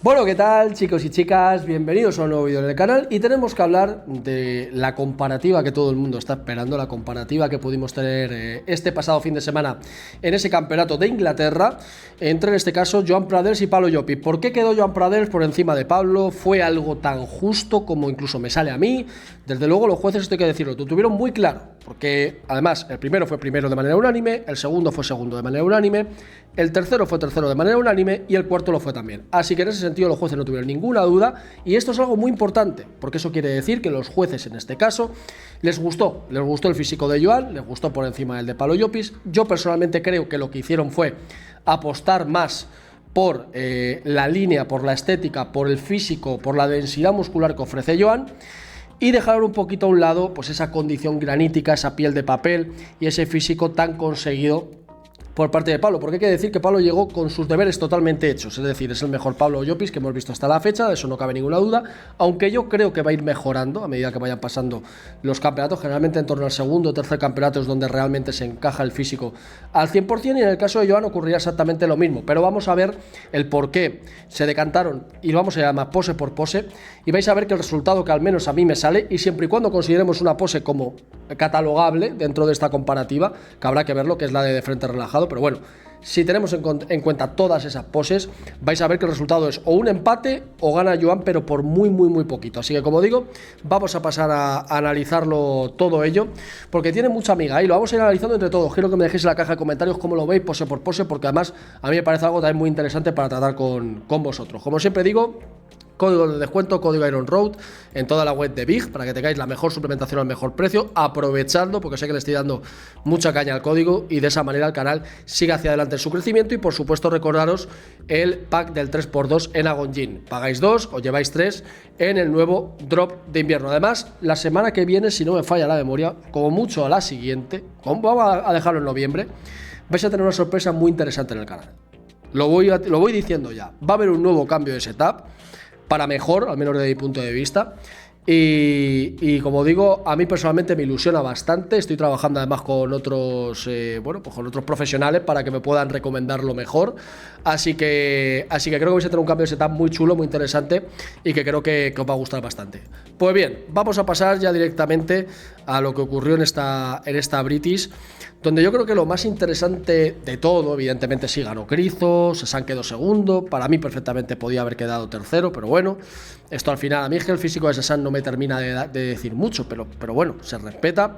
Bueno, ¿qué tal, chicos y chicas? Bienvenidos a un nuevo vídeo del canal y tenemos que hablar de la comparativa que todo el mundo está esperando, la comparativa que pudimos tener este pasado fin de semana en ese campeonato de Inglaterra entre, en este caso, Joan Pradels y Pablo Llopis. ¿Por qué quedó Joan Pradels por encima de Pablo? ¿Fue algo tan justo como incluso me sale a mí? Desde luego los jueces, esto hay que decirlo, lo tuvieron muy claro, porque además el primero fue primero de manera unánime, el segundo fue segundo de manera unánime, el tercero fue tercero de manera unánime y el cuarto lo fue también. Así que en ese sentido los jueces no tuvieron ninguna duda y esto es algo muy importante, porque eso quiere decir que los jueces en este caso les gustó el físico de Joan, les gustó por encima del de Pablo Llopis. Yo personalmente creo que lo que hicieron fue apostar más por la línea, por la estética, por el físico, por la densidad muscular que ofrece Joan, y dejar un poquito a un lado pues esa condición granítica, esa piel de papel y ese físico tan conseguido por parte de Pablo, porque hay que decir que Pablo llegó con sus deberes totalmente hechos, es decir, es el mejor Pablo Llopis que hemos visto hasta la fecha, de eso no cabe ninguna duda, aunque yo creo que va a ir mejorando a medida que vayan pasando los campeonatos, generalmente en torno al segundo o tercer campeonato es donde realmente se encaja el físico al 100%, y en el caso de Joan ocurrirá exactamente lo mismo, pero vamos a ver el por qué se decantaron, y lo vamos a llamar pose por pose, y vais a ver que el resultado que al menos a mí me sale, y siempre y cuando consideremos una pose como catalogable dentro de esta comparativa, que habrá que verlo, que es la de frente relajado, pero bueno, si tenemos en cuenta todas esas poses, vais a ver que el resultado es o un empate o gana Joan, pero por muy poquito. Así que, como digo, vamos a pasar a analizarlo todo ello, porque tiene mucha amiga y lo vamos a ir analizando entre todos. Quiero que me dejéis en la caja de comentarios cómo lo veis, pose por pose, porque además a mí me parece algo también muy interesante para tratar con vosotros. Como siempre digo, código de descuento, código Iron Road en toda la web de Big para que tengáis la mejor suplementación al mejor precio, aprovechando porque sé que le estoy dando mucha caña al código y de esa manera el canal sigue hacia adelante en su crecimiento. Y por supuesto recordaros el pack del 3x2 en Agon Gym, pagáis 2, os lleváis 3 en el nuevo drop de invierno. Además, la semana que viene, si no me falla la memoria, como mucho a la siguiente, vamos a dejarlo en noviembre, vais a tener una sorpresa muy interesante en el canal. Lo voy diciendo ya, va a haber un nuevo cambio de setup para mejor, al menos desde mi punto de vista, y como digo, a mí personalmente me ilusiona bastante. Estoy trabajando además con otros con otros profesionales para que me puedan recomendar lo mejor, así que creo que vais a tener un cambio de setup muy chulo, muy interesante, y que creo que os va a gustar bastante. Pues bien, vamos a pasar ya directamente a lo que ocurrió en esta British, donde yo creo que lo más interesante de todo, evidentemente sí ganó Krizo, Sesan quedó segundo, para mí perfectamente podía haber quedado tercero, pero bueno, esto al final a mí es que el físico de Sesan no me termina de decir mucho, pero bueno, se respeta.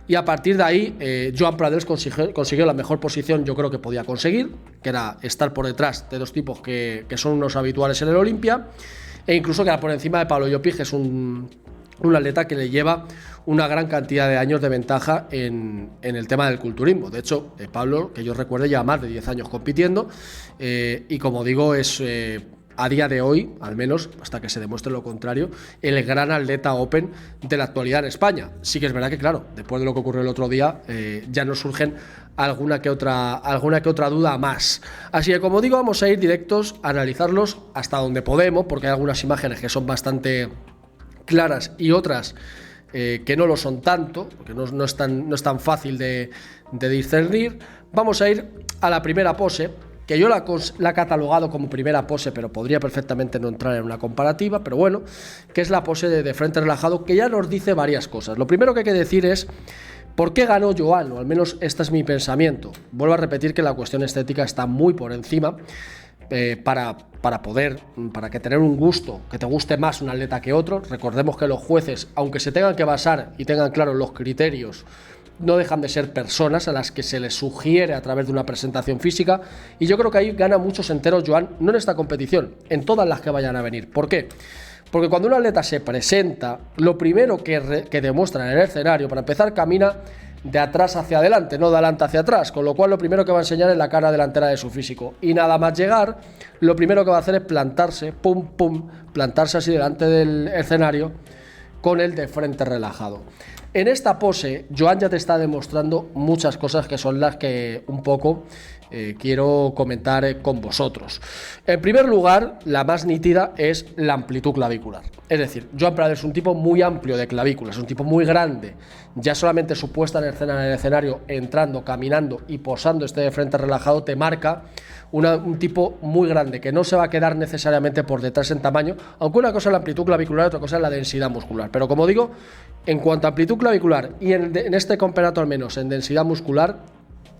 Y a partir de ahí, Joan Pradels consiguió la mejor posición yo creo que podía conseguir, que era estar por detrás de dos tipos que son unos habituales en el Olimpia, e incluso quedar por encima de Pablo Llopis, que es un atleta que le lleva una gran cantidad de años de ventaja en el tema del culturismo. De hecho, Pablo, que yo recuerde, lleva más de 10 años compitiendo, y como digo, es a día de hoy, al menos hasta que se demuestre lo contrario, el gran atleta open de la actualidad en España. Sí que es verdad que, claro, después de lo que ocurrió el otro día, ya nos surgen alguna que otra duda más. Así que, como digo, vamos a ir directos a analizarlos hasta donde podemos, porque hay algunas imágenes que son bastante claras y otras que no lo son tanto, porque no es tan fácil de discernir. Vamos a ir a la primera pose, que yo la he catalogado como primera pose, pero podría perfectamente no entrar en una comparativa, pero bueno, que es la pose de frente relajado, que ya nos dice varias cosas. Lo primero que hay que decir es ¿por qué ganó Joan? O al menos este es mi pensamiento. Vuelvo a repetir que la cuestión estética está muy por encima. Para que tener un gusto, que te guste más un atleta que otro. Recordemos que los jueces, aunque se tengan que basar y tengan claros los criterios, no dejan de ser personas a las que se les sugiere a través de una presentación física, y yo creo que ahí gana muchos enteros Joan, no en esta competición, en todas las que vayan a venir. ¿Por qué? Porque cuando un atleta se presenta, lo primero que demuestra en el escenario, para empezar, camina de atrás hacia adelante, no de adelante hacia atrás, con lo cual lo primero que va a enseñar es la cara delantera de su físico, y nada más llegar, lo primero que va a hacer es plantarse, plantarse así delante del escenario con el de frente relajado. En esta pose, Joan ya te está demostrando muchas cosas que son las que un poco quiero comentar con vosotros. En primer lugar, la más nítida es la amplitud clavicular. Es decir, Joan Prade es un tipo muy amplio de clavículas, es un tipo muy grande. Ya solamente su puesta en escena en el escenario, entrando, caminando y posando de frente relajado, te marca un tipo muy grande, que no se va a quedar necesariamente por detrás en tamaño, aunque una cosa es la amplitud clavicular y otra cosa es la densidad muscular. Pero como digo, en cuanto a amplitud clavicular y en este campeonato al menos en densidad muscular,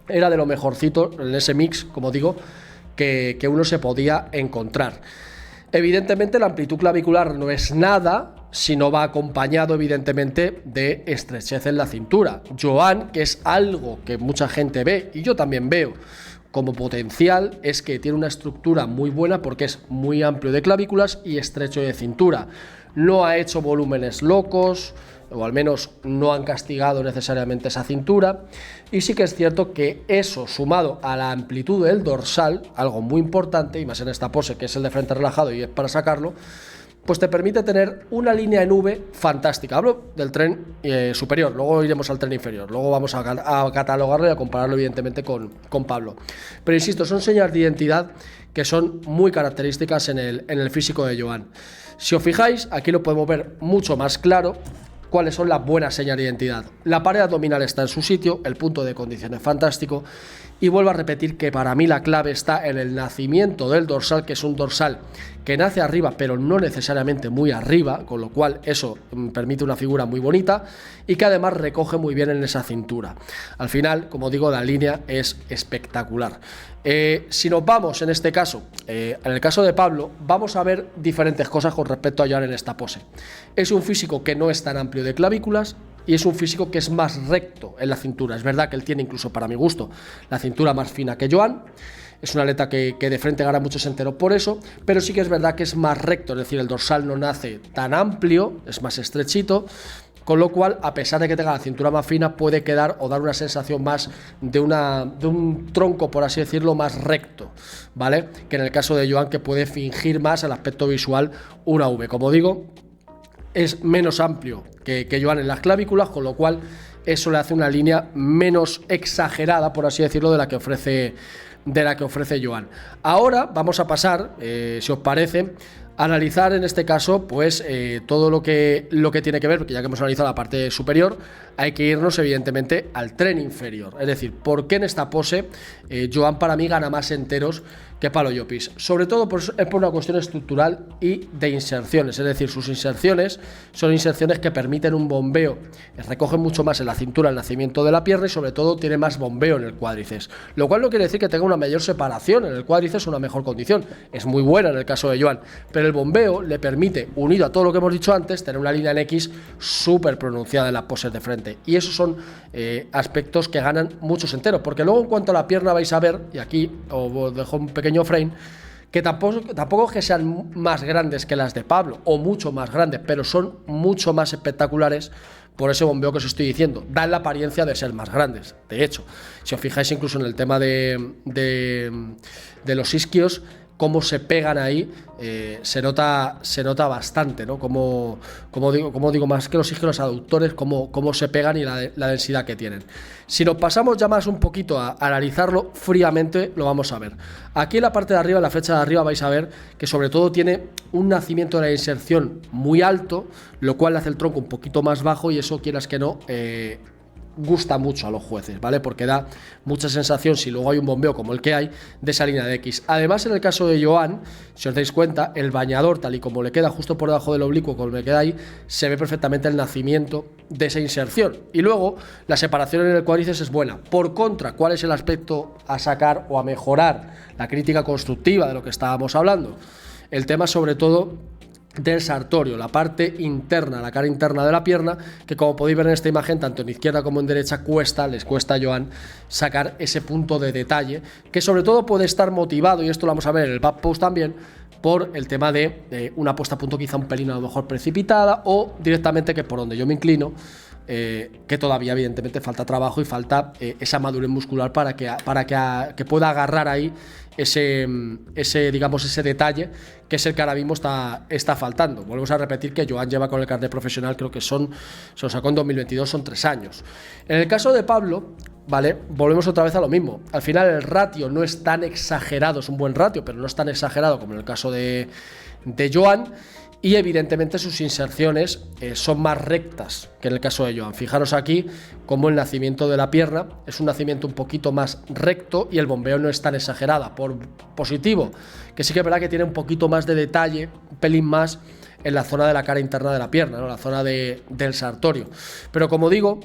era de lo mejorcito en ese mix, como digo, que uno se podía encontrar. Evidentemente la amplitud clavicular no es nada si no va acompañado evidentemente de estrechez en la cintura. Joan, que es algo que mucha gente ve y yo también veo como potencial, es que tiene una estructura muy buena porque es muy amplio de clavículas y estrecho de cintura. No ha hecho volúmenes locos, o al menos no han castigado necesariamente esa cintura, y sí que es cierto que eso, sumado a la amplitud del dorsal, algo muy importante, y más en esta pose que es el de frente relajado y es para sacarlo, pues te permite tener una línea en V fantástica. Hablo del tren superior, luego iremos al tren inferior, luego vamos a catalogarlo y a compararlo evidentemente con Pablo. Pero insisto, son señas de identidad que son muy características en el físico de Joan. Si os fijáis, aquí lo podemos ver mucho más claro cuáles son las buenas señas de identidad. La pared abdominal está en su sitio, el punto de condición es fantástico, y vuelvo a repetir que para mí la clave está en el nacimiento del dorsal, que es un dorsal que nace arriba pero no necesariamente muy arriba, con lo cual eso permite una figura muy bonita y que además recoge muy bien en esa cintura. Al final, como digo, la línea es espectacular. Si nos vamos en este caso, en el caso de Pablo, vamos a ver diferentes cosas con respecto a Joan en esta pose. Es un físico que no es tan amplio de clavículas y es un físico que es más recto en la cintura. Es verdad que él tiene, incluso para mi gusto, la cintura más fina que Joan. Es un atleta que de frente gana muchos enteros por eso, pero sí que es verdad que es más recto, es decir, el dorsal no nace tan amplio, es más estrechito, con lo cual, a pesar de que tenga la cintura más fina, puede quedar o dar una sensación más de un tronco, por así decirlo, más recto, ¿vale? Que en el caso de Joan, que puede fingir más el aspecto visual una V. Como digo, es menos amplio que Joan en las clavículas, con lo cual eso le hace una línea menos exagerada, por así decirlo, de la que ofrece Joan. Ahora vamos a pasar, si os parece, a analizar en este caso pues todo lo que tiene que ver, porque ya que hemos analizado la parte superior, hay que irnos evidentemente al tren inferior. Es decir, ¿por qué en esta pose Joan para mí gana más enteros que Pablo Llopis? Sobre todo es por una cuestión estructural y de inserciones, es decir, sus inserciones son inserciones que permiten un bombeo, recogen mucho más en la cintura el nacimiento de la pierna y sobre todo tiene más bombeo en el cuádriceps, lo cual no quiere decir que tenga una mayor separación en el cuádriceps o una mejor condición, es muy buena en el caso de Joan, pero el bombeo le permite, unido a todo lo que hemos dicho antes, tener una línea en X súper pronunciada en las poses de frente, y esos son aspectos que ganan muchos enteros, porque luego en cuanto a la pierna vais a ver, y aquí os dejo un pequeño frame, que tampoco es que sean más grandes que las de Pablo, o mucho más grandes, pero son mucho más espectaculares por ese bombeo que os estoy diciendo. Dan la apariencia de ser más grandes. De hecho, si os fijáis incluso en el tema de los isquios, cómo se pegan ahí, se nota bastante, ¿no? Como digo, más que los isquios aductores, cómo se pegan y la densidad que tienen. Si nos pasamos ya más un poquito a analizarlo fríamente, lo vamos a ver. Aquí en la parte de arriba, en la flecha de arriba, vais a ver que sobre todo tiene un nacimiento de la inserción muy alto, lo cual hace el tronco un poquito más bajo y eso, quieras que no, gusta mucho a los jueces, ¿vale? Porque da mucha sensación, si luego hay un bombeo como el que hay, de esa línea de X. Además, en el caso de Joan, si os dais cuenta, el bañador, tal y como le queda justo por debajo del oblicuo, como le queda ahí, se ve perfectamente el nacimiento de esa inserción. Y luego, la separación en el cuádriceps es buena. Por contra, ¿cuál es el aspecto a sacar o a mejorar? La crítica constructiva de lo que estábamos hablando. El tema, sobre todo, del sartorio, la parte interna, la cara interna de la pierna, que como podéis ver en esta imagen, tanto en izquierda como en derecha les cuesta a Joan sacar ese punto de detalle, que sobre todo puede estar motivado, y esto lo vamos a ver en el back post también, por el tema de una puesta a punto quizá un pelín a lo mejor precipitada, o directamente, que por donde yo me inclino, que todavía evidentemente falta trabajo y falta esa madurez muscular para que pueda agarrar ahí ese detalle que es el que ahora mismo está faltando. Volvemos a repetir que Joan lleva con el carnet profesional, creo que se lo sacó en 2022, son 3 años. En el caso de Pablo, vale, volvemos otra vez a lo mismo. Al final el ratio no es tan exagerado, es un buen ratio, pero no es tan exagerado como en el caso de Joan. Y evidentemente sus inserciones son más rectas que en el caso de Joan. Fijaros aquí cómo el nacimiento de la pierna es un nacimiento un poquito más recto y el bombeo no es tan exagerada. Por positivo, que sí que es verdad que tiene un poquito más de detalle, un pelín más en la zona de la cara interna de la pierna, ¿no? La zona del sartorio. Pero como digo,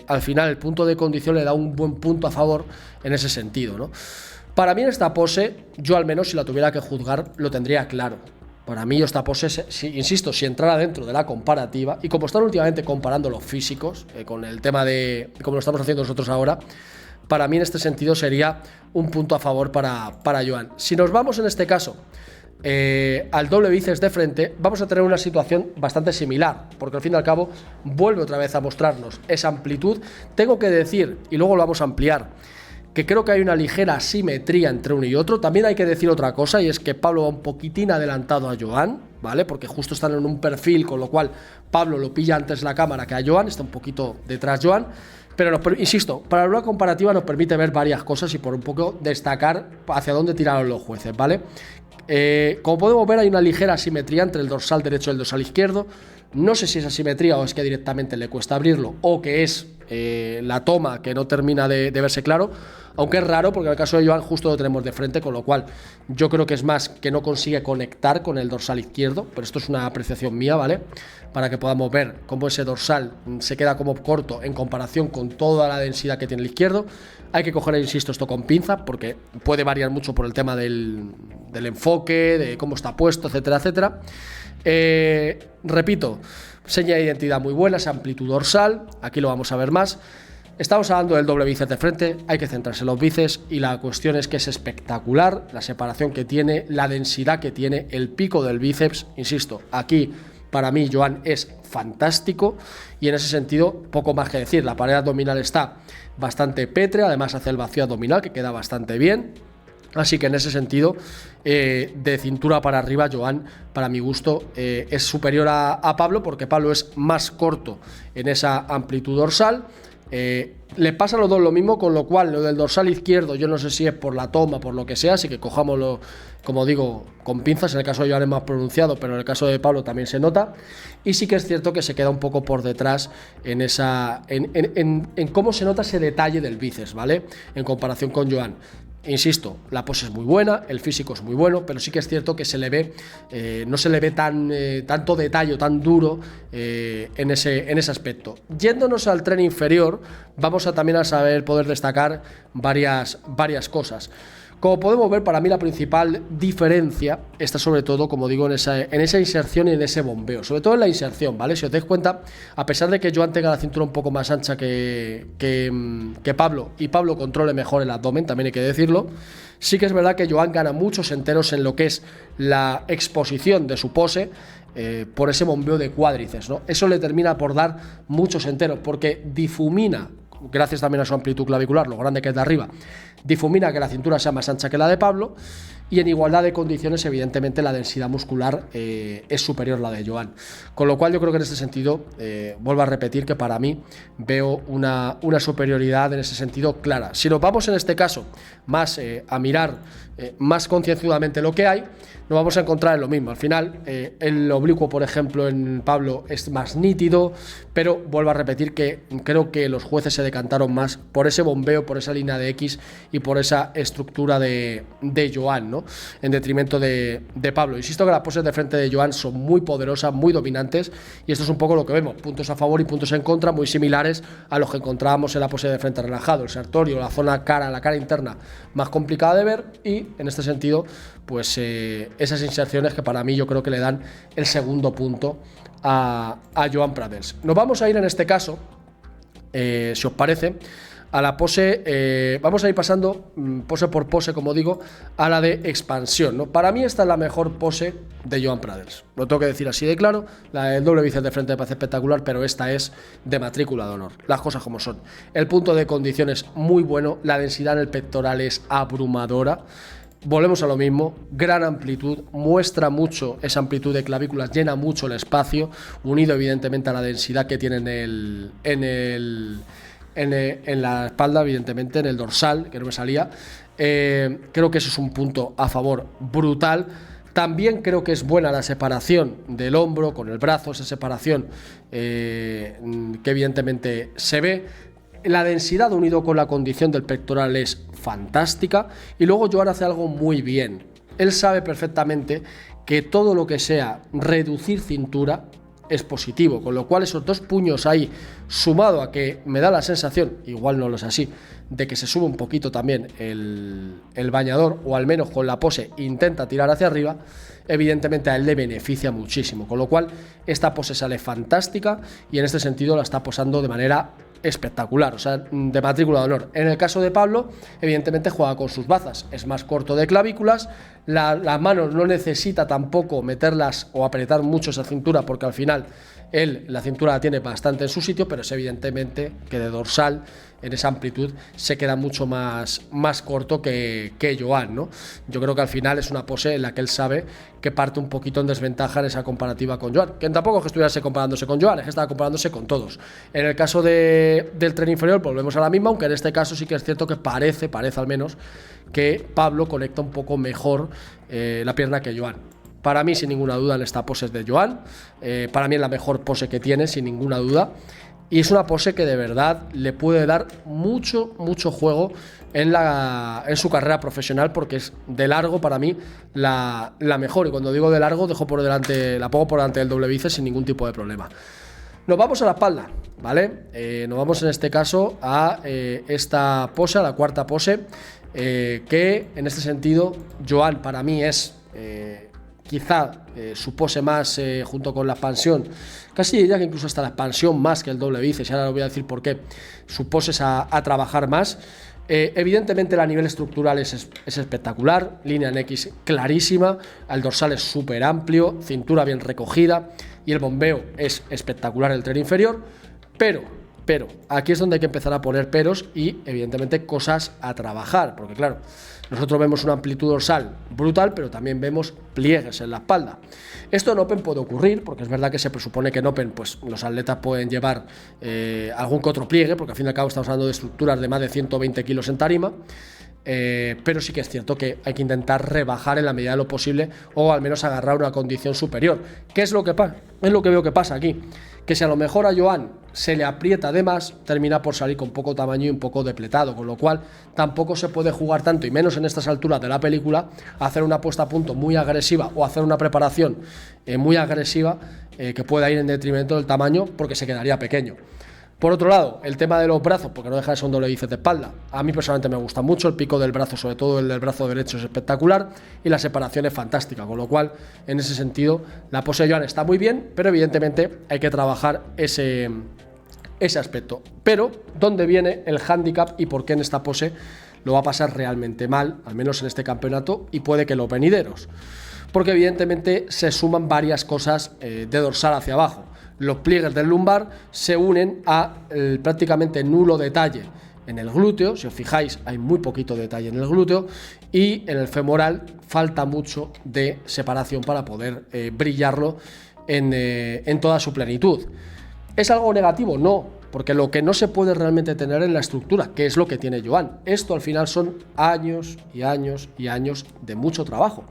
al final el punto de condición le da un buen punto a favor en ese sentido, ¿no? Para mí en esta pose, yo al menos si la tuviera que juzgar, lo tendría claro. Para mí esta pose, insisto, si entrara dentro de la comparativa, y como están últimamente comparando los físicos, con el tema de como lo estamos haciendo nosotros ahora, para mí en este sentido sería un punto a favor para Joan. Si nos vamos en este caso al doble bíceps de frente, vamos a tener una situación bastante similar, porque al fin y al cabo vuelve otra vez a mostrarnos esa amplitud. Tengo que decir, y luego lo vamos a ampliar, que creo que hay una ligera asimetría entre uno y otro. También hay que decir otra cosa, y es que Pablo va un poquitín adelantado a Joan, ¿vale? Porque justo están en un perfil, con lo cual Pablo lo pilla antes la cámara que a Joan, está un poquito detrás Joan. Pero insisto, para una comparativa nos permite ver varias cosas y por un poco destacar hacia dónde tiraron los jueces, ¿vale? Como podemos ver, hay una ligera asimetría entre el dorsal derecho y el dorsal izquierdo. No sé si es asimetría o es que directamente le cuesta abrirlo, o que es la toma que no termina de verse claro, aunque es raro porque en el caso de Joan justo lo tenemos de frente, con lo cual yo creo que es más que no consigue conectar con el dorsal izquierdo, pero esto es una apreciación mía, ¿vale? Para que podamos ver cómo ese dorsal se queda como corto en comparación con toda la densidad que tiene el izquierdo. Hay que coger, insisto, esto con pinza porque puede variar mucho por el tema del enfoque, de cómo está puesto, etcétera, etcétera. Repito, seña de identidad muy buena, esa amplitud dorsal, aquí lo vamos a ver más. Estamos hablando del doble bíceps de frente, hay que centrarse en los bíceps y la cuestión es que es espectacular la separación que tiene, la densidad que tiene, el pico del bíceps. Insisto, aquí para mí Joan es fantástico y en ese sentido poco más que decir. La pared abdominal está bastante pétrea, además hace el vacío abdominal que queda bastante bien. Así que en ese sentido, de cintura para arriba, Joan, para mi gusto, es superior a Pablo, porque Pablo es más corto en esa amplitud dorsal. Le pasa a los dos lo mismo, con lo cual lo del dorsal izquierdo, yo no sé si es por la toma, por lo que sea, así que cojámoslo, como digo, con pinzas. En el caso de Joan es más pronunciado, pero en el caso de Pablo también se nota. Y sí que es cierto que se queda un poco por detrás en cómo se nota ese detalle del bíceps, ¿vale? En comparación con Joan. Insisto, la pose es muy buena, el físico es muy bueno, pero sí que es cierto que se le ve, no se le ve tanto detalle, tan duro en ese aspecto. Yéndonos al tren inferior, vamos a también a saber poder destacar varias cosas. Como podemos ver, para mí la principal diferencia está sobre todo, como digo, en esa inserción y en ese bombeo, sobre todo en la inserción, ¿vale? Si os dais cuenta, a pesar de que Joan tenga la cintura un poco más ancha que Pablo, y Pablo controle mejor el abdomen, también hay que decirlo, sí que es verdad que Joan gana muchos enteros en lo que es la exposición de su pose, por ese bombeo de cuádriceps, ¿no? Eso le termina por dar muchos enteros, porque difumina, gracias también a su amplitud clavicular, lo grande que es de arriba, difumina que la cintura sea más ancha que la de Pablo, y en igualdad de condiciones evidentemente la densidad muscular es superior a la de Joan, con lo cual yo creo que en este sentido, vuelvo a repetir que para mí veo una superioridad en ese sentido clara. Si nos vamos en este caso más a mirar más concienzudamente lo que hay, nos vamos a encontrar en lo mismo. Al final el oblicuo, por ejemplo, en Pablo es más nítido, pero vuelvo a repetir que creo que los jueces se decantaron más por ese bombeo, por esa línea de X y por esa estructura de Joan, ¿no? En detrimento de Pablo. Insisto que las poses de frente de Joan son muy poderosas, muy dominantes, y esto es un poco lo que vemos, puntos a favor y puntos en contra muy similares a los que encontrábamos en la pose de frente relajado, el sartorio, la zona cara, la cara interna más complicada de ver, y en este sentido pues esas inserciones que para mí yo creo que le dan el segundo punto a Joan Pradels. Nos vamos a ir en este caso, si os parece, a la pose, vamos a ir pasando pose por pose, como digo, a la de expansión, ¿no? Para mí esta es la mejor pose de Joan Pradels, lo tengo que decir así de claro. La del doble bíceps de frente me parece espectacular, pero esta es de matrícula de honor, las cosas como son. El punto de condición es muy bueno, la densidad en el pectoral es abrumadora. volvemos a lo mismo, gran amplitud, muestra mucho esa amplitud de clavículas, llena mucho el espacio, unido evidentemente a la densidad que tiene en la espalda, evidentemente, en el dorsal, que no me salía. Creo que eso es un punto a favor brutal. También creo que es buena la separación del hombro con el brazo, esa separación que evidentemente se ve. La densidad unido con la condición del pectoral es fantástica. Y luego Joan hace algo muy bien. Él sabe perfectamente que todo lo que sea reducir cintura es positivo, con lo cual esos dos puños ahí, sumado a que me da la sensación, igual no lo es así, de que se sube un poquito también el bañador, o al menos con la pose intenta tirar hacia arriba, evidentemente a él le beneficia muchísimo, con lo cual esta pose sale fantástica y en este sentido la está posando de manera espectacular, o sea, de matrícula de honor. En el caso de Pablo, evidentemente juega con sus bazas, es más corto de clavículas, las manos no necesita tampoco meterlas o apretar mucho esa cintura, porque al final él la cintura la tiene bastante en su sitio, pero es evidentemente que de dorsal, en esa amplitud, se queda mucho más corto que Joan, ¿no? Yo creo que al final es una pose en la que él sabe que parte un poquito en desventaja en esa comparativa con Joan, que tampoco es que estuviese comparándose con Joan, es que estaba comparándose con todos. En el caso del tren inferior volvemos a la misma, aunque en este caso sí que es cierto que parece al menos que Pablo conecta un poco mejor la pierna que Joan. Para mí, sin ninguna duda, en esta pose es de Joan. Para mí es la mejor pose que tiene, sin ninguna duda. Y es una pose que de verdad le puede dar mucho juego en su carrera profesional, porque es de largo para mí la mejor. Y cuando digo de largo, la pongo por delante del doble bíceps sin ningún tipo de problema. Nos vamos a la espalda, ¿vale? Nos vamos en este caso a esta pose, a la cuarta pose, que en este sentido Joan para mí es quizá su pose más, junto con la expansión, casi diría que incluso hasta la expansión más que el doble bíceps, y ahora os voy a decir por qué. Su pose es a trabajar más. Evidentemente a nivel estructural es espectacular, línea en X clarísima, el dorsal es súper amplio, cintura bien recogida y el bombeo es espectacular, el tren inferior, pero aquí es donde hay que empezar a poner peros y evidentemente cosas a trabajar, porque claro, nosotros vemos una amplitud dorsal brutal, pero también vemos pliegues en la espalda. Esto en Open puede ocurrir, porque es verdad que se presupone que en Open pues, los atletas pueden llevar algún que otro pliegue, porque al fin y al cabo estamos hablando de estructuras de más de 120 kilos en tarima, pero sí que es cierto que hay que intentar rebajar en la medida de lo posible, o al menos agarrar una condición superior. ¿Qué es lo que pasa? Es lo que veo que pasa aquí, que si a lo mejor a Joan se le aprieta de más, termina por salir con poco tamaño y un poco depletado, con lo cual tampoco se puede jugar tanto, y menos en estas alturas de la película, hacer una puesta a punto muy agresiva o hacer una preparación muy agresiva que pueda ir en detrimento del tamaño, porque se quedaría pequeño. Por otro lado, el tema de los brazos, porque no deja de ser un doble bíceps de espalda. A mí personalmente me gusta mucho, el pico del brazo, sobre todo el del brazo derecho, es espectacular y la separación es fantástica, con lo cual, en ese sentido, la pose de Joan está muy bien, pero evidentemente hay que trabajar ese aspecto. Pero, ¿dónde viene el hándicap y por qué en esta pose lo va a pasar realmente mal, al menos en este campeonato, y puede que los venideros? Porque evidentemente se suman varias cosas de dorsal hacia abajo. Los pliegues del lumbar se unen a prácticamente nulo detalle en el glúteo. Si os fijáis, hay muy poquito detalle en el glúteo, y en el femoral falta mucho de separación para poder brillarlo en toda su plenitud. ¿Es algo negativo? No, porque lo que no se puede realmente tener en la estructura, que es lo que tiene Joan. Esto al final son años y años y años de mucho trabajo.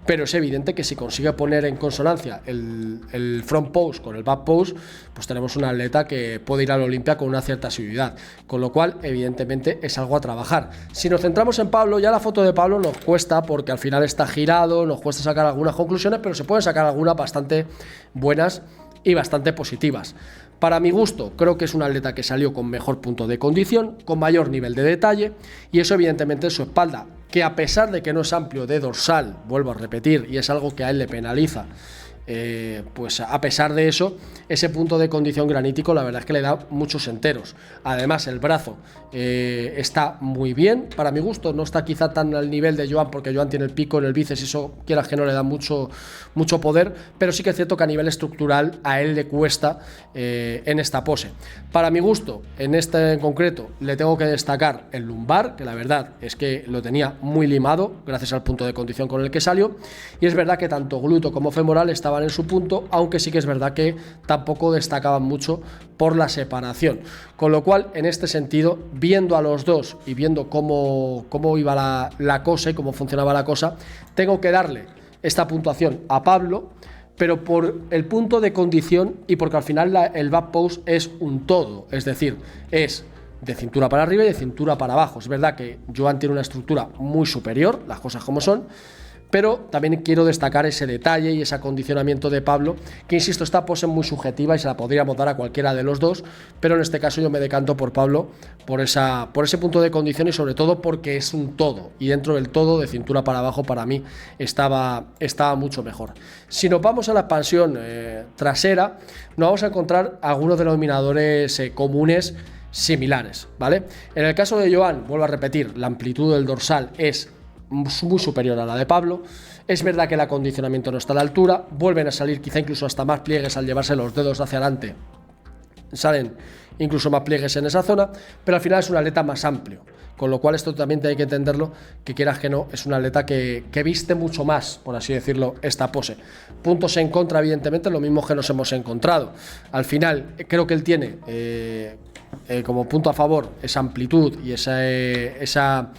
Pero es evidente que si consigue poner en consonancia el front pose con el back pose, pues tenemos un atleta que puede ir al Olympia con una cierta asiduidad, con lo cual evidentemente es algo a trabajar. Si nos centramos en Pablo, ya la foto de Pablo nos cuesta, porque al final está girado, nos cuesta sacar algunas conclusiones, pero se pueden sacar algunas bastante buenas y bastante positivas. Para mi gusto, creo que es un atleta que salió con mejor punto de condición, con mayor nivel de detalle, y eso evidentemente su espalda, que a pesar de que no es amplio de dorsal, vuelvo a repetir, y es algo que a él le penaliza pues a pesar de eso, ese punto de condición granítico la verdad es que le da muchos enteros. Además el brazo está muy bien, para mi gusto, no está quizá tan al nivel de Joan, porque Joan tiene el pico en el bíceps y eso, quieras que no, le da mucho poder, pero sí que es cierto que a nivel estructural a él le cuesta en esta pose. Para mi gusto, en este en concreto, le tengo que destacar el lumbar, que la verdad es que lo tenía muy limado gracias al punto de condición con el que salió, y es verdad que tanto glúteo como femoral estaban en su punto, aunque sí que es verdad que tampoco destacaban mucho por la separación, con lo cual en este sentido, viendo a los dos y viendo cómo iba la cosa y cómo funcionaba la cosa, tengo que darle esta puntuación a Pablo, pero por el punto de condición y porque al final el back post es un todo, es decir, es de cintura para arriba y de cintura para abajo. Es verdad que Joan tiene una estructura muy superior, las cosas como son, pero también quiero destacar ese detalle y ese acondicionamiento de Pablo, que insisto, esta pose es muy subjetiva y se la podríamos dar a cualquiera de los dos, pero en este caso yo me decanto por Pablo, por ese punto de condición y sobre todo porque es un todo, y dentro del todo, de cintura para abajo, para mí estaba mucho mejor. Si nos vamos a la expansión trasera, nos vamos a encontrar algunos denominadores comunes similares, ¿vale? En el caso de Joan, vuelvo a repetir, la amplitud del dorsal es muy superior a la de Pablo. Es verdad que el acondicionamiento no está a la altura, vuelven a salir quizá incluso hasta más pliegues al llevarse los dedos hacia adelante, salen incluso más pliegues en esa zona, pero al final es un atleta más amplio, con lo cual esto también hay que entenderlo, que quieras que no, es un atleta que viste mucho más, por así decirlo, esta pose. Puntos en contra, evidentemente, lo mismo que nos hemos encontrado. Al final, creo que él tiene como punto a favor esa amplitud y esa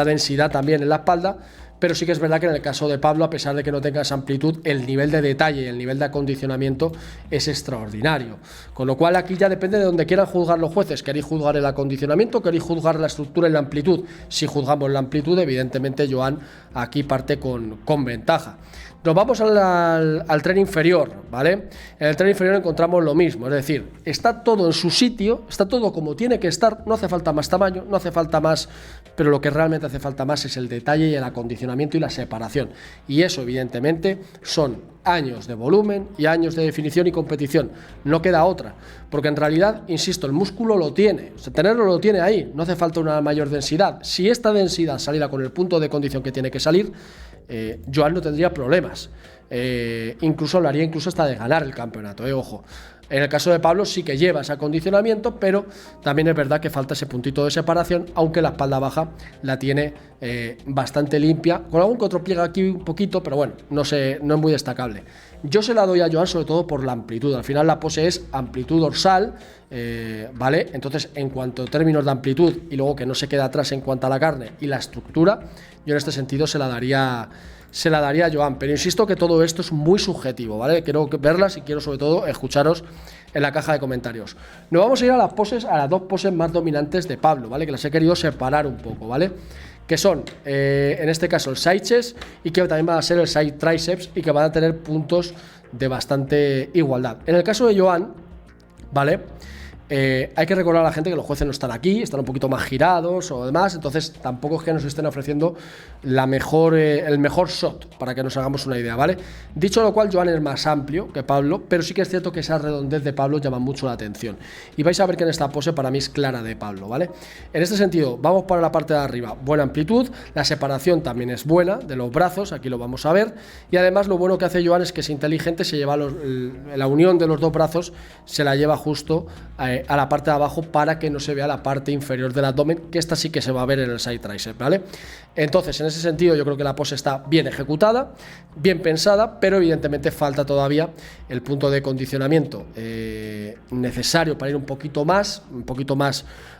densidad también en la espalda, pero sí que es verdad que en el caso de Pablo, a pesar de que no tenga esa amplitud, el nivel de detalle y el nivel de acondicionamiento es extraordinario, con lo cual aquí ya depende de donde quieran juzgar los jueces. ¿Queréis juzgar el acondicionamiento? ¿Queréis juzgar la estructura y la amplitud? Si juzgamos la amplitud, evidentemente Joan aquí parte con ventaja. Nos vamos al tren inferior, ¿vale? En el tren inferior encontramos lo mismo, es decir, está todo en su sitio, está todo como tiene que estar, no hace falta más tamaño, no hace falta más, pero lo que realmente hace falta más es el detalle y el acondicionamiento y la separación. Y eso, evidentemente, son años de volumen y años de definición y competición. No queda otra, porque en realidad, insisto, el músculo lo tiene, o sea, tenerlo lo tiene ahí, no hace falta una mayor densidad. Si esta densidad saliera con el punto de condición que tiene que salir, Joan no tendría problemas, incluso hablaría incluso hasta de ganar el campeonato, ojo. En el caso de Pablo sí que lleva ese acondicionamiento, pero también es verdad que falta ese puntito de separación, aunque la espalda baja la tiene bastante limpia, con algún que otro pliegue aquí un poquito, pero bueno, no es muy destacable. Yo se la doy a Joan sobre todo por la amplitud, al final la pose es amplitud dorsal, ¿vale? Entonces, en cuanto a términos de amplitud y luego que no se queda atrás en cuanto a la carne y la estructura, yo en este sentido se la daría a Joan, pero insisto que todo esto es muy subjetivo, ¿vale? Quiero verlas y quiero sobre todo escucharos en la caja de comentarios. Nos vamos a ir a las dos poses más dominantes de Pablo, ¿vale? Que las he querido separar un poco, ¿vale? Que son, en este caso, el side chest y que también van a ser el side triceps y que van a tener puntos de bastante igualdad. En el caso de Joan, ¿vale? Hay que recordar a la gente que los jueces no están aquí, están un poquito más girados o demás, entonces tampoco es que nos estén ofreciendo el mejor shot, para que nos hagamos una idea, ¿vale? Dicho lo cual, Joan es más amplio que Pablo, pero sí que es cierto que esa redondez de Pablo llama mucho la atención. Y vais a ver que en esta pose para mí es clara de Pablo, ¿vale? En este sentido, vamos para la parte de arriba, buena amplitud, la separación también es buena de los brazos, aquí lo vamos a ver, y además lo bueno que hace Joan es que es inteligente, se lleva la unión de los dos brazos, se la lleva justo a la parte de abajo para que no se vea la parte inferior del abdomen, que esta sí que se va a ver en el side tricep, ¿vale? Entonces, en ese sentido, yo creo que la pose está bien ejecutada, bien pensada, pero evidentemente falta todavía el punto de condicionamiento necesario para ir un poquito más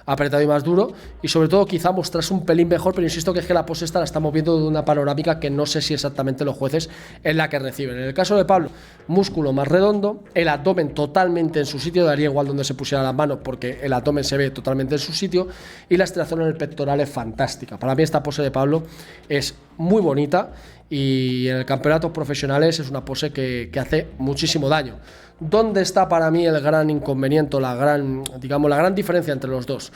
apretado y más duro, y sobre todo quizá mostrarse un pelín mejor, pero insisto que es que la pose esta la estamos viendo de una panorámica que no sé si exactamente los jueces es la que reciben. En el caso de Pablo, músculo más redondo, el abdomen totalmente en su sitio, daría igual donde se pusiera las manos porque el abdomen se ve totalmente en su sitio, y la estriación en el pectoral es fantástica. Para mí esta pose de Pablo es muy bonita y en el campeonatos profesionales es una pose que hace muchísimo daño. ¿Dónde está para mí el gran inconveniente, la gran diferencia entre los dos?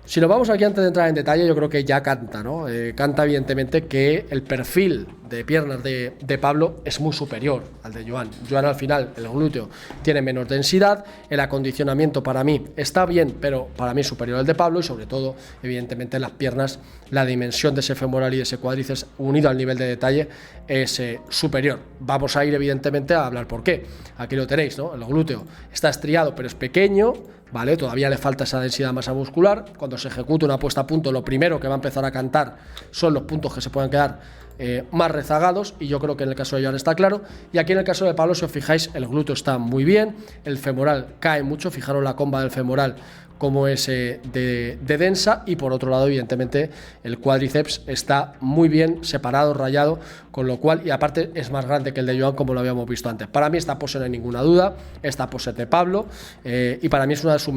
Si nos vamos aquí antes de entrar en detalle, yo creo que ya canta, ¿no? Canta evidentemente que el perfil de piernas de Pablo es muy superior al de Joan. Joan al final, el glúteo tiene menos densidad, el acondicionamiento para mí está bien, pero para mí es superior al de Pablo y sobre todo, evidentemente, en las piernas la dimensión de ese femoral y de ese cuádriceps unido al nivel de detalle es superior. Vamos a ir evidentemente a hablar por qué. Aquí lo tenéis, ¿no? El glúteo está estriado pero es pequeño, ¿vale? Todavía le falta esa densidad de masa muscular. Cuando se ejecute una puesta a punto, lo primero que va a empezar a cantar son los puntos que se puedan quedar más rezagados, y yo creo que en el caso de Joan está claro. Y aquí en el caso de Pablo, si os fijáis, el glúteo está muy bien, el femoral cae mucho, fijaros la comba del femoral como es de densa, y por otro lado evidentemente el cuádriceps está muy bien separado, rayado, con lo cual, y aparte es más grande que el de Joan, como lo habíamos visto antes. Para mí esta pose no hay ninguna duda, esta pose es de Pablo, y para mí es una de sus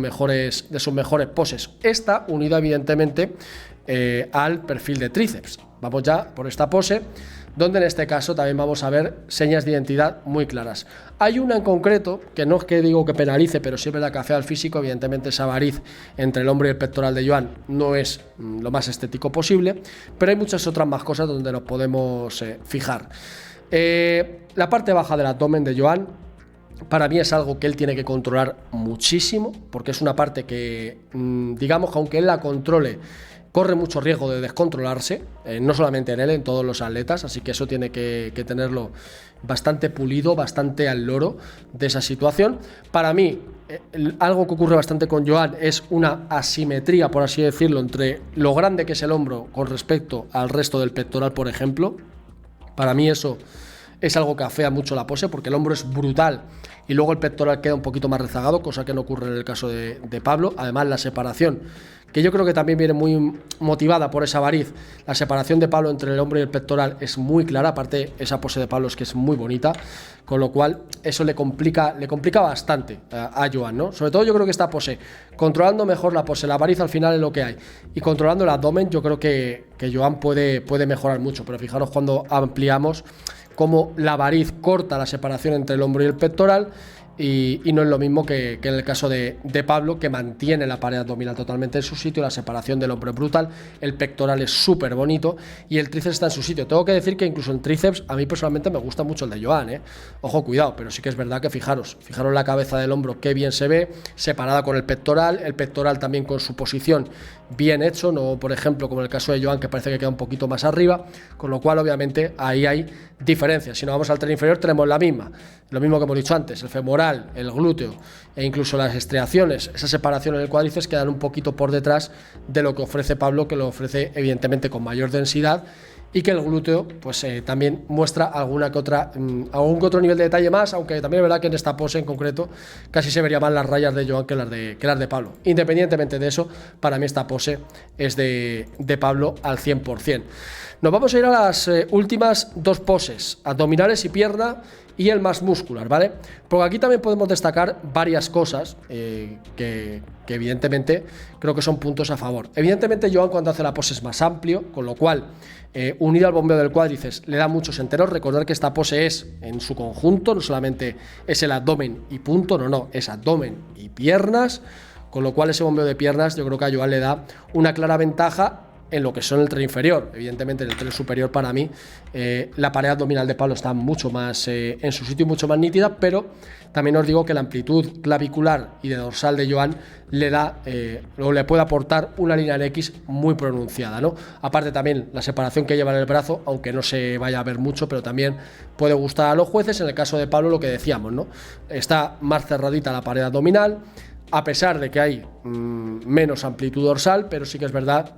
mejores poses. Esta unida evidentemente al perfil de tríceps. Vamos ya por esta pose, donde en este caso también vamos a ver señas de identidad muy claras. Hay una en concreto, que no es que digo que penalice, pero sí es verdad que afea al físico. Evidentemente esa variz entre el hombro y el pectoral de Joan no es lo más estético posible, pero hay muchas otras más cosas donde nos podemos fijar. La parte baja del abdomen de Joan, para mí es algo que él tiene que controlar muchísimo, porque es una parte que, digamos que aunque él la controle, corre mucho riesgo de descontrolarse, no solamente en él, en todos los atletas, así que eso tiene que tenerlo bastante pulido, bastante al loro de esa situación. Para mí, algo que ocurre bastante con Joan es una asimetría, por así decirlo, entre lo grande que es el hombro con respecto al resto del pectoral, por ejemplo. Para mí eso es algo que afea mucho la pose, porque el hombro es brutal y luego el pectoral queda un poquito más rezagado, cosa que no ocurre en el caso de Pablo. Además, la separación, que yo creo que también viene muy motivada por esa variz, la separación de Pablo entre el hombro y el pectoral es muy clara. Aparte, esa pose de Pablo es que es muy bonita, con lo cual eso le complica bastante a Joan, ¿no? Sobre todo yo creo que esta pose, controlando mejor la pose, la variz al final es lo que hay, y controlando el abdomen, yo creo que Joan puede mejorar mucho. Pero fijaros cuando ampliamos cómo la variz corta la separación entre el hombro y el pectoral, y no es lo mismo que en el caso de Pablo, que mantiene la pared abdominal totalmente en su sitio, la separación del hombro es brutal, el pectoral es súper bonito y el tríceps está en su sitio. Tengo que decir que incluso en tríceps a mí personalmente me gusta mucho el de Joan, ojo, cuidado, pero sí que es verdad que fijaros la cabeza del hombro, qué bien se ve, separada con el pectoral también con su posición bien hecho, no por ejemplo como en el caso de Joan, que parece que queda un poquito más arriba, con lo cual obviamente ahí hay diferencias. Si nos vamos al tren inferior tenemos lo mismo que hemos dicho antes, el femoral, el glúteo e incluso las estriaciones, esa separación en el cuádriceps quedan un poquito por detrás de lo que ofrece Pablo, que lo ofrece evidentemente con mayor densidad, y que el glúteo pues también muestra algún que otro nivel de detalle más, aunque también es verdad que en esta pose en concreto casi se vería más las rayas de Joan que las de Pablo. Independientemente de eso, para mí esta pose es de Pablo al 100%. Nos vamos a ir a las últimas dos poses, abdominales y pierna, y el más muscular, ¿vale? Porque aquí también podemos destacar varias cosas que evidentemente creo que son puntos a favor. Evidentemente Joan cuando hace la pose es más amplio, con lo cual unido al bombeo del cuádriceps le da muchos enteros. Recordar que esta pose es en su conjunto, no solamente es el abdomen y punto, no, es abdomen y piernas, con lo cual ese bombeo de piernas yo creo que a Joan le da una clara ventaja en lo que son el tren inferior. Evidentemente en el tren superior para mí la pared abdominal de Pablo está mucho más en su sitio y mucho más nítida, pero también os digo que la amplitud clavicular y de dorsal de Joan le da o le puede aportar una línea en X muy pronunciada, ¿no? Aparte también la separación que lleva en el brazo, aunque no se vaya a ver mucho, pero también puede gustar a los jueces. En el caso de Pablo, lo que decíamos, ¿no? Está más cerradita la pared abdominal, a pesar de que hay menos amplitud dorsal, pero sí que es verdad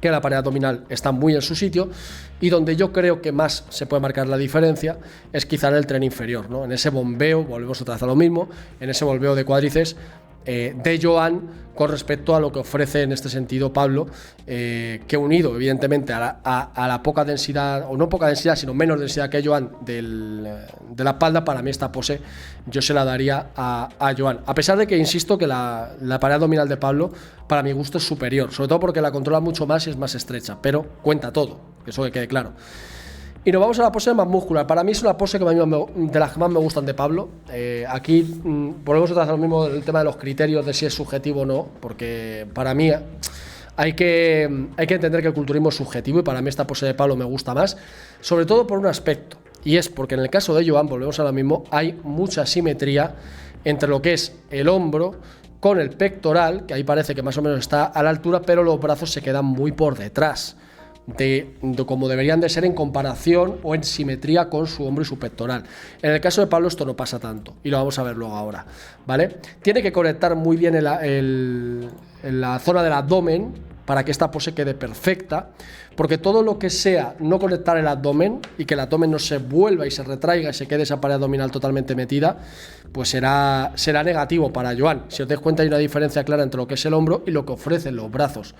que la pared abdominal está muy en su sitio, y donde yo creo que más se puede marcar la diferencia es quizá en el tren inferior, ¿no? En ese bombeo, volvemos otra vez a lo mismo, en ese bombeo de cuádriceps de Joan con respecto a lo que ofrece en este sentido Pablo, que unido evidentemente a la poca densidad, o no poca densidad, sino menos densidad que Joan de la espalda, para mí esta pose yo se la daría a Joan, a pesar de que insisto que la pared abdominal de Pablo para mi gusto es superior, sobre todo porque la controla mucho más y es más estrecha, pero cuenta todo, eso que quede claro. Y nos vamos a la pose más muscular. Para mí es una pose que a mí de las que más me gustan de Pablo. Aquí volvemos otra vez a lo mismo del tema de los criterios de si es subjetivo o no, porque para mí hay que entender que el culturismo es subjetivo y para mí esta pose de Pablo me gusta más, sobre todo por un aspecto, y es porque en el caso de Joan, volvemos ahora mismo, hay mucha simetría entre lo que es el hombro con el pectoral, que ahí parece que más o menos está a la altura, pero los brazos se quedan muy por detrás de como deberían de ser en comparación o en simetría con su hombro y su pectoral. En el caso de Pablo esto no pasa tanto y lo vamos a ver luego ahora, ¿vale? Tiene que conectar muy bien en la zona del abdomen para que esta pose quede perfecta, porque todo lo que sea no conectar el abdomen y que el abdomen no se vuelva y se retraiga y se quede esa pared abdominal totalmente metida, pues será negativo para Joan. Si os dais cuenta hay una diferencia clara entre lo que es el hombro y lo que ofrecen los brazos,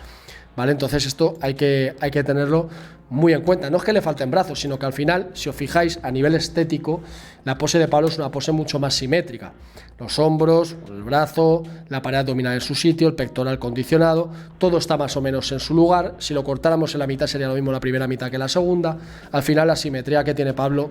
¿vale? Entonces esto hay que tenerlo muy en cuenta. No es que le falten brazos, sino que al final, si os fijáis, a nivel estético, la pose de Pablo es una pose mucho más simétrica. Los hombros, el brazo, la pared abdominal en su sitio, el pectoral condicionado, todo está más o menos en su lugar. Si lo cortáramos en la mitad sería lo mismo la primera mitad que la segunda. Al final la simetría que tiene Pablo,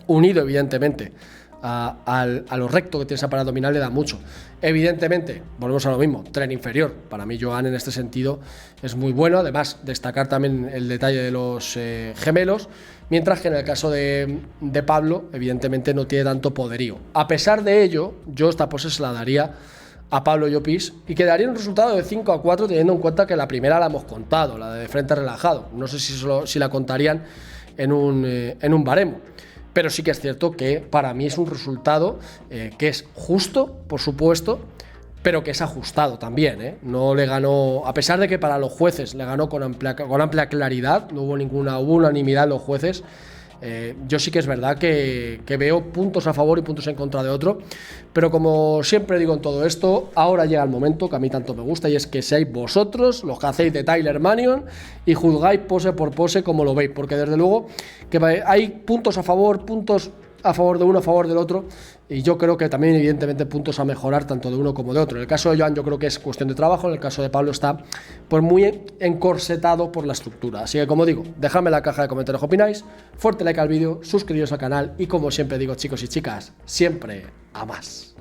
unido evidentemente a lo recto que tiene esa pared abdominal, le da mucho. Evidentemente, volvemos a lo mismo, tren inferior. Para mí Joan en este sentido es muy bueno. Además, destacar también el detalle de los gemelos, mientras que en el caso de Pablo, evidentemente no tiene tanto poderío. A pesar de ello, yo esta pose se la daría a Pablo Llopis y quedaría un resultado de 5-4, teniendo en cuenta que la primera la hemos contado, la de frente relajado. No sé si la contarían en un baremo. Pero sí que es cierto que para mí es un resultado que es justo, por supuesto, pero que es ajustado también, ¿eh? No le ganó, a pesar de que para los jueces le ganó con amplia claridad, no hubo hubo unanimidad en los jueces. Yo sí que es verdad que veo puntos a favor y puntos en contra de otro, pero como siempre digo en todo esto, ahora llega el momento que a mí tanto me gusta, y es que seáis vosotros los que hacéis de Tyler Manion y juzgáis pose por pose como lo veis, porque desde luego que hay puntos a favor de uno, a favor del otro, y yo creo que también evidentemente puntos a mejorar tanto de uno como de otro. En el caso de Joan yo creo que es cuestión de trabajo, en el caso de Pablo está pues muy encorsetado por la estructura. Así que como digo, dejadme en la caja de comentarios qué opináis, fuerte like al vídeo, suscribiros al canal y como siempre digo, chicos y chicas, siempre a más.